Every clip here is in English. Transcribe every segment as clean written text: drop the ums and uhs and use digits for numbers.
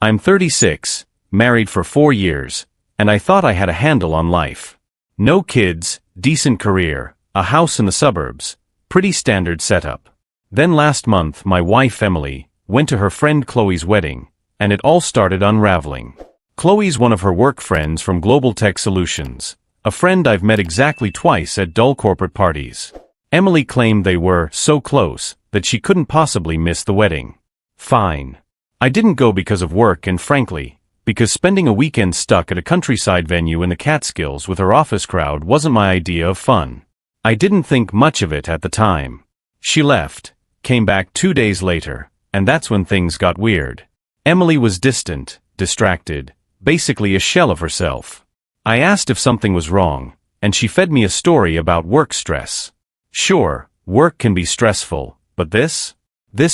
I'm 36, married for 4 years, and I thought I had a handle on life. No kids, decent career, a house in the suburbs, pretty standard setup. Then last month my wife Emily went to her friend Chloe's wedding, and it all started unraveling. Chloe's one of her work friends from Global Tech Solutions, a friend I've met exactly twice at dull corporate parties. Emily claimed they were so close that she couldn't possibly miss the wedding. Fine. I didn't go because of work and frankly, because spending a weekend stuck at a countryside venue in the Catskills with her office crowd wasn't my idea of fun. I didn't think much of it at the time. She left, came back 2 days later, and that's when things got weird. Emily was distant, distracted, basically a shell of herself. I asked if something was wrong, and she fed me a story about work stress. Sure, work can be stressful, but this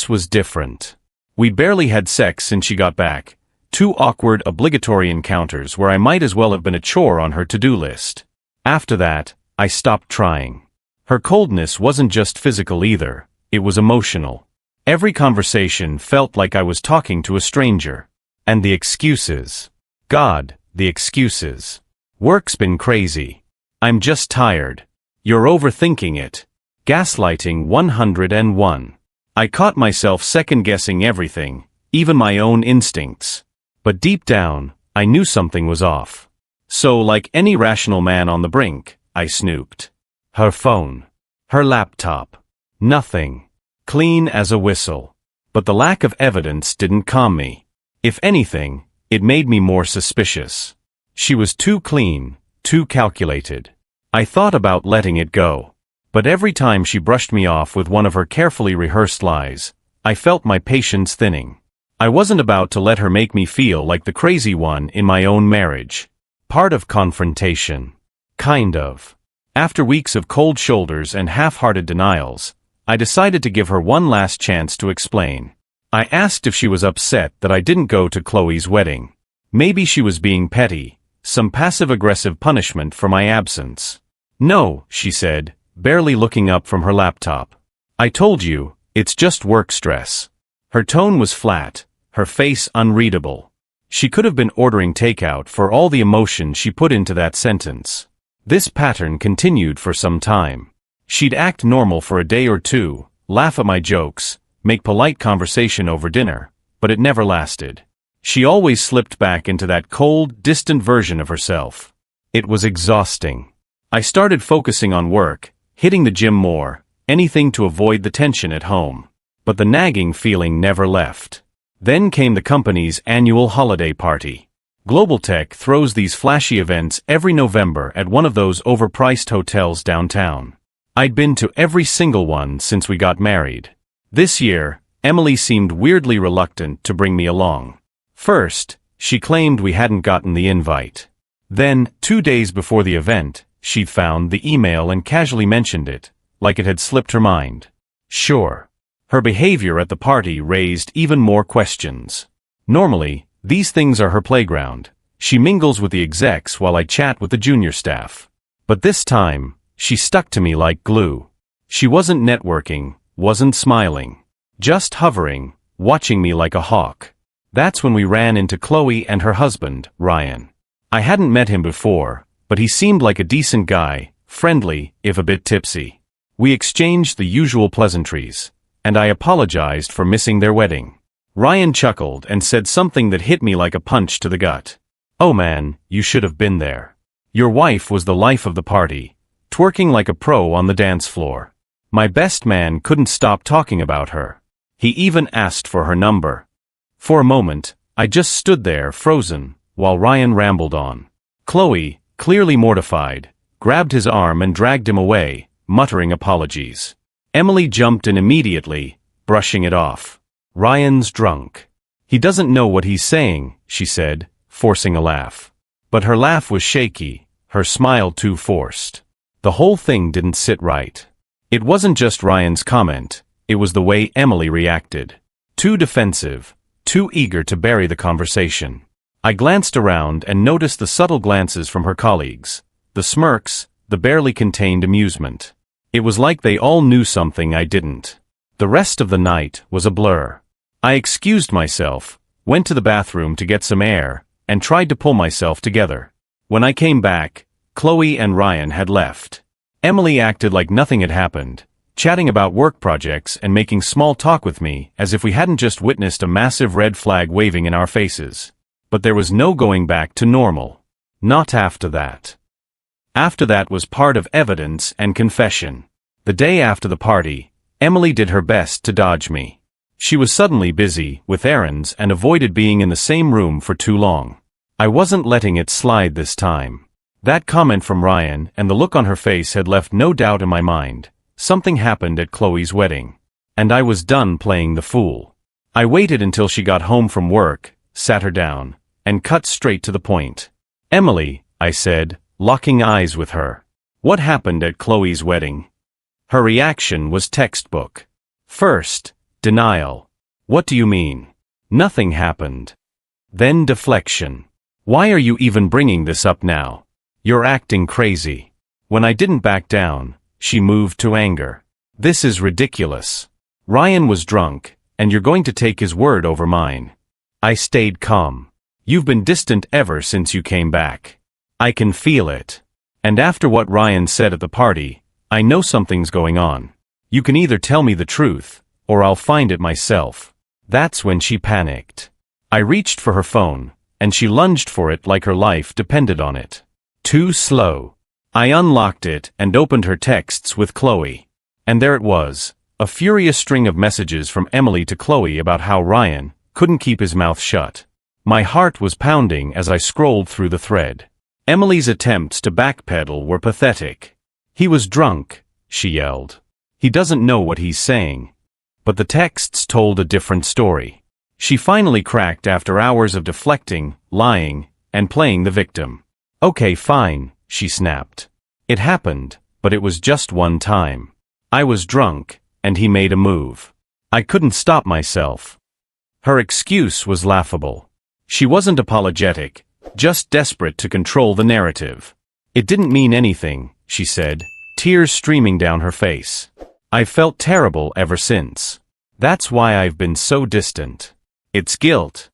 was different. We'd barely had sex since she got back. 2 awkward, obligatory encounters where I might as well have been a chore on her to-do list. After that, I stopped trying. Her coldness wasn't just physical either, it was emotional. Every conversation felt like I was talking to a stranger. And the excuses. God, the excuses. Work's been crazy. I'm just tired. You're overthinking it. Gaslighting 101. I caught myself second-guessing everything, even my own instincts. But deep down, I knew something was off. So, like any rational man on the brink, I snooped. Her phone. Her laptop. Nothing. Clean as a whistle. But the lack of evidence didn't calm me. If anything, it made me more suspicious. She was too clean, too calculated. I thought about letting it go. But every time she brushed me off with one of her carefully rehearsed lies, I felt my patience thinning. I wasn't about to let her make me feel like the crazy one in my own marriage. Part of confrontation. Kind of. After weeks of cold shoulders and half-hearted denials, I decided to give her one last chance to explain. I asked if she was upset that I didn't go to Chloe's wedding. Maybe she was being petty, some passive-aggressive punishment for my absence. No, she said, barely looking up from her laptop. I told you, it's just work stress. Her tone was flat, her face unreadable. She could have been ordering takeout for all the emotion she put into that sentence. This pattern continued for some time. She'd act normal for a day or two, laugh at my jokes, make polite conversation over dinner, but it never lasted. She always slipped back into that cold, distant version of herself. It was exhausting. I started focusing on work, hitting the gym more, anything to avoid the tension at home. But the nagging feeling never left. Then came the company's annual holiday party. Global Tech throws these flashy events every November at one of those overpriced hotels downtown. I'd been to every single one since we got married. This year, Emily seemed weirdly reluctant to bring me along. First, she claimed we hadn't gotten the invite. Then, 2 days before the event, she'd found the email and casually mentioned it, like it had slipped her mind. Sure. Her behavior at the party raised even more questions. Normally, these things are her playground. She mingles with the execs while I chat with the junior staff. But this time, she stuck to me like glue. She wasn't networking, wasn't smiling. Just hovering, watching me like a hawk. That's when we ran into Chloe and her husband, Ryan. I hadn't met him before, but he seemed like a decent guy, friendly, if a bit tipsy. We exchanged the usual pleasantries, and I apologized for missing their wedding. Ryan chuckled and said something that hit me like a punch to the gut. Oh man, you should have been there. Your wife was the life of the party, twerking like a pro on the dance floor. My best man couldn't stop talking about her. He even asked for her number. For a moment, I just stood there frozen, while Ryan rambled on. Chloe, clearly mortified, grabbed his arm and dragged him away, muttering apologies. Emily jumped in immediately, brushing it off. Ryan's drunk. He doesn't know what he's saying, she said, forcing a laugh. But her laugh was shaky, her smile too forced. The whole thing didn't sit right. It wasn't just Ryan's comment, it was the way Emily reacted. Too defensive, too eager to bury the conversation. I glanced around and noticed the subtle glances from her colleagues, the smirks, the barely contained amusement. It was like they all knew something I didn't. The rest of the night was a blur. I excused myself, went to the bathroom to get some air, and tried to pull myself together. When I came back, Chloe and Ryan had left. Emily acted like nothing had happened, chatting about work projects and making small talk with me as if we hadn't just witnessed a massive red flag waving in our faces. But there was no going back to normal. Not after that. After that was part of evidence and confession. The day after the party, Emily did her best to dodge me. She was suddenly busy with errands and avoided being in the same room for too long. I wasn't letting it slide this time. That comment from Ryan and the look on her face had left no doubt in my mind. Something happened at Chloe's wedding. And I was done playing the fool. I waited until she got home from work, sat her down, and cut straight to the point. "Emily," I said, locking eyes with her. "What happened at Chloe's wedding?" Her reaction was textbook. First, denial. "What do you mean? Nothing happened." Then deflection. "Why are you even bringing this up now? You're acting crazy." When I didn't back down, she moved to anger. "This is ridiculous. Ryan was drunk, and you're going to take his word over mine." I stayed calm. "You've been distant ever since you came back. I can feel it. And after what Ryan said at the party, I know something's going on. You can either tell me the truth, or I'll find it myself." That's when she panicked. I reached for her phone, and she lunged for it like her life depended on it. Too slow. I unlocked it and opened her texts with Chloe. And there it was, a furious string of messages from Emily to Chloe about how Ryan couldn't keep his mouth shut. My heart was pounding as I scrolled through the thread. Emily's attempts to backpedal were pathetic. "He was drunk," she yelled. "He doesn't know what he's saying." But the texts told a different story. She finally cracked after hours of deflecting, lying, and playing the victim. "Okay, fine," she snapped. "It happened, but it was just one time. I was drunk, and he made a move. I couldn't stop myself." Her excuse was laughable. She wasn't apologetic, just desperate to control the narrative. "It didn't mean anything," she said, tears streaming down her face. "I've felt terrible ever since. That's why I've been so distant. It's guilt."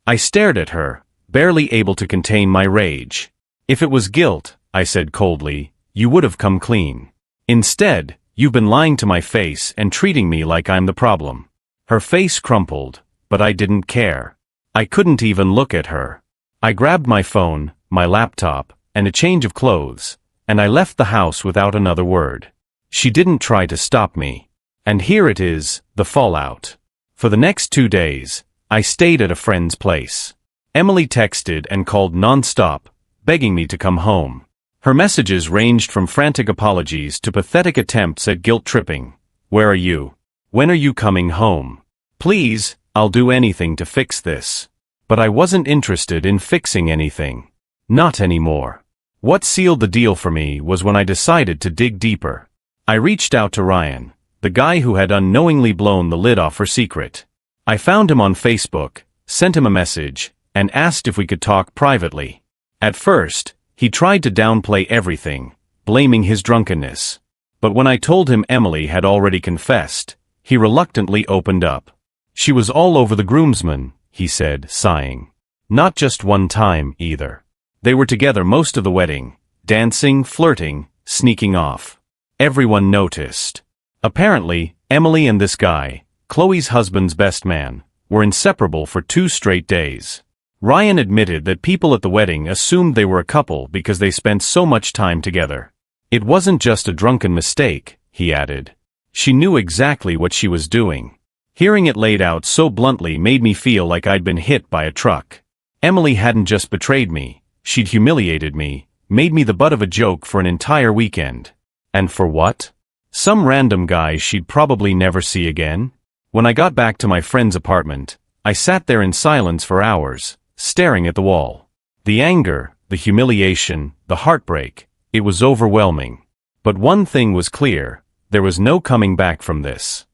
I stared at her, barely able to contain my rage. "If it was guilt," I said coldly, "you would have come clean. Instead, you've been lying to my face and treating me like I'm the problem." Her face crumpled, but I didn't care. I couldn't even look at her. I grabbed my phone, my laptop, and a change of clothes, and I left the house without another word. She didn't try to stop me. And here it is, the fallout. For the next 2 days, I stayed at a friend's place. Emily texted and called non-stop, begging me to come home. Her messages ranged from frantic apologies to pathetic attempts at guilt-tripping. "Where are you? When are you coming home? Please, I'll do anything to fix this." But I wasn't interested in fixing anything. Not anymore. What sealed the deal for me was when I decided to dig deeper. I reached out to Ryan, the guy who had unknowingly blown the lid off her secret. I found him on Facebook, sent him a message, and asked if we could talk privately. At first, he tried to downplay everything, blaming his drunkenness. But when I told him Emily had already confessed, he reluctantly opened up. "She was all over the groomsmen," he said, sighing. "Not just one time, either. They were together most of the wedding, dancing, flirting, sneaking off. Everyone noticed. Apparently, Emily and this guy, Chloe's husband's best man, were inseparable for 2 straight days. Ryan admitted that people at the wedding assumed they were a couple because they spent so much time together. It wasn't just a drunken mistake, he added. She knew exactly what she was doing. Hearing it laid out so bluntly made me feel like I'd been hit by a truck. Emily hadn't just betrayed me, she'd humiliated me, made me the butt of a joke for an entire weekend. And for what? Some random guy she'd probably never see again? When I got back to my friend's apartment, I sat there in silence for hours, staring at the wall. The anger, the humiliation, the heartbreak, it was overwhelming. But one thing was clear, there was no coming back from this.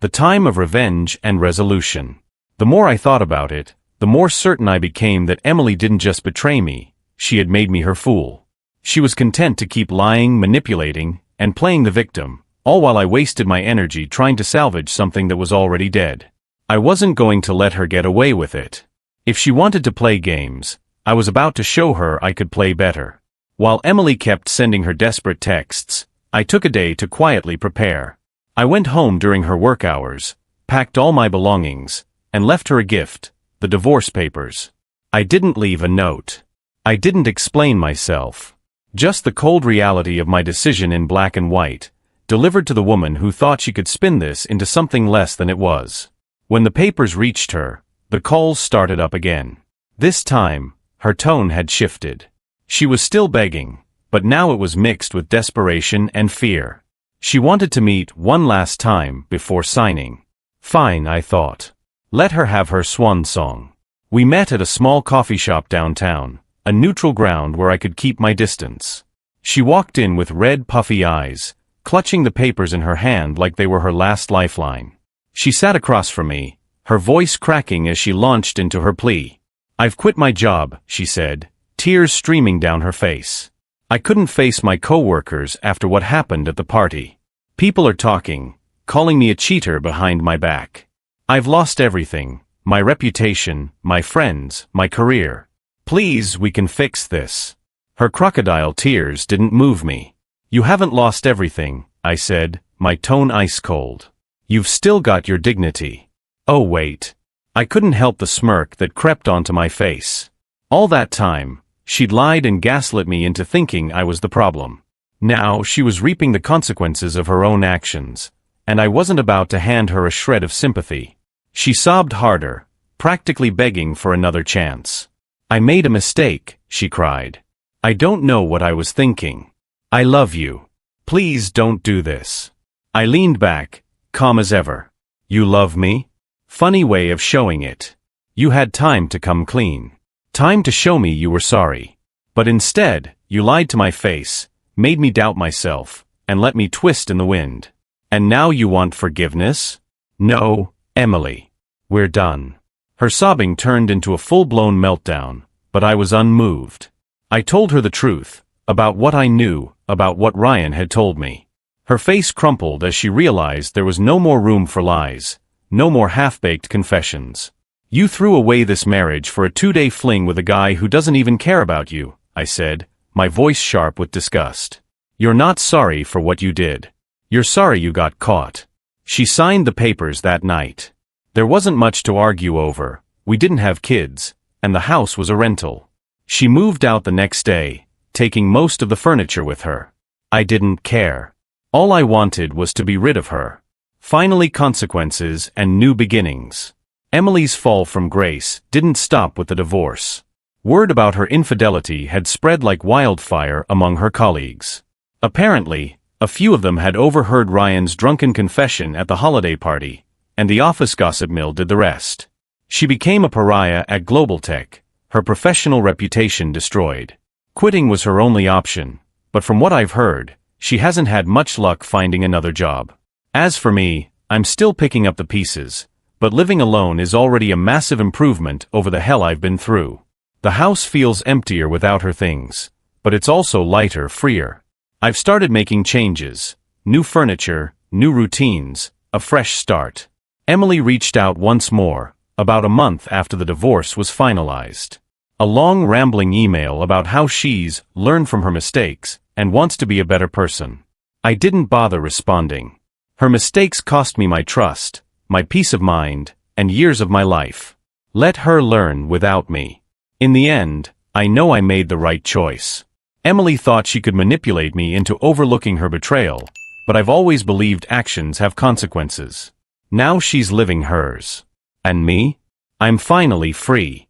The time of revenge and resolution. The more I thought about it, the more certain I became that Emily didn't just betray me, she had made me her fool. She was content to keep lying, manipulating, and playing the victim, all while I wasted my energy trying to salvage something that was already dead. I wasn't going to let her get away with it. If she wanted to play games, I was about to show her I could play better. While Emily kept sending her desperate texts, I took a day to quietly prepare. I went home during her work hours, packed all my belongings, and left her a gift, the divorce papers. I didn't leave a note. I didn't explain myself. Just the cold reality of my decision in black and white, delivered to the woman who thought she could spin this into something less than it was. When the papers reached her, the calls started up again. This time, her tone had shifted. She was still begging, but now it was mixed with desperation and fear. She wanted to meet one last time before signing. Fine, I thought. Let her have her swan song. We met at a small coffee shop downtown, a neutral ground where I could keep my distance. She walked in with red, puffy eyes, clutching the papers in her hand like they were her last lifeline. She sat across from me, her voice cracking as she launched into her plea. "I've quit my job," she said, tears streaming down her face. "I couldn't face my coworkers after what happened at the party. People are talking, calling me a cheater behind my back. I've lost everything, my reputation, my friends, my career. Please, we can fix this." Her crocodile tears didn't move me. "You haven't lost everything," I said, my tone ice cold. "You've still got your dignity." Oh wait. I couldn't help the smirk that crept onto my face. All that time, she'd lied and gaslit me into thinking I was the problem. Now she was reaping the consequences of her own actions, and I wasn't about to hand her a shred of sympathy. She sobbed harder, practically begging for another chance. "I made a mistake," she cried. "I don't know what I was thinking. I love you. Please don't do this." I leaned back, calm as ever. "You love me? Funny way of showing it. You had time to come clean. Time to show me you were sorry. But instead, you lied to my face, made me doubt myself, and let me twist in the wind. And now you want forgiveness? No, Emily. We're done." Her sobbing turned into a full-blown meltdown, but I was unmoved. I told her the truth, about what I knew, about what Ryan had told me. Her face crumpled as she realized there was no more room for lies, no more half-baked confessions. "You threw away this marriage for a 2-day fling with a guy who doesn't even care about you," I said, my voice sharp with disgust. "You're not sorry for what you did. You're sorry you got caught." She signed the papers that night. There wasn't much to argue over. We didn't have kids, and the house was a rental. She moved out the next day, taking most of the furniture with her. I didn't care. All I wanted was to be rid of her. Finally, consequences and new beginnings. Emily's fall from grace didn't stop with the divorce. Word about her infidelity had spread like wildfire among her colleagues. Apparently, a few of them had overheard Ryan's drunken confession at the holiday party, and the office gossip mill did the rest. She became a pariah at Global Tech, her professional reputation destroyed. Quitting was her only option, but from what I've heard, she hasn't had much luck finding another job. As for me, I'm still picking up the pieces, but living alone is already a massive improvement over the hell I've been through. The house feels emptier without her things, but it's also lighter, freer. I've started making changes, new furniture, new routines, a fresh start. Emily reached out once more, about a month after the divorce was finalized. A long rambling email about how she's learned from her mistakes and wants to be a better person. I didn't bother responding. Her mistakes cost me my trust, my peace of mind, and years of my life. Let her learn without me. In the end, I know I made the right choice. Emily thought she could manipulate me into overlooking her betrayal, but I've always believed actions have consequences. Now she's living hers. And me? I'm finally free.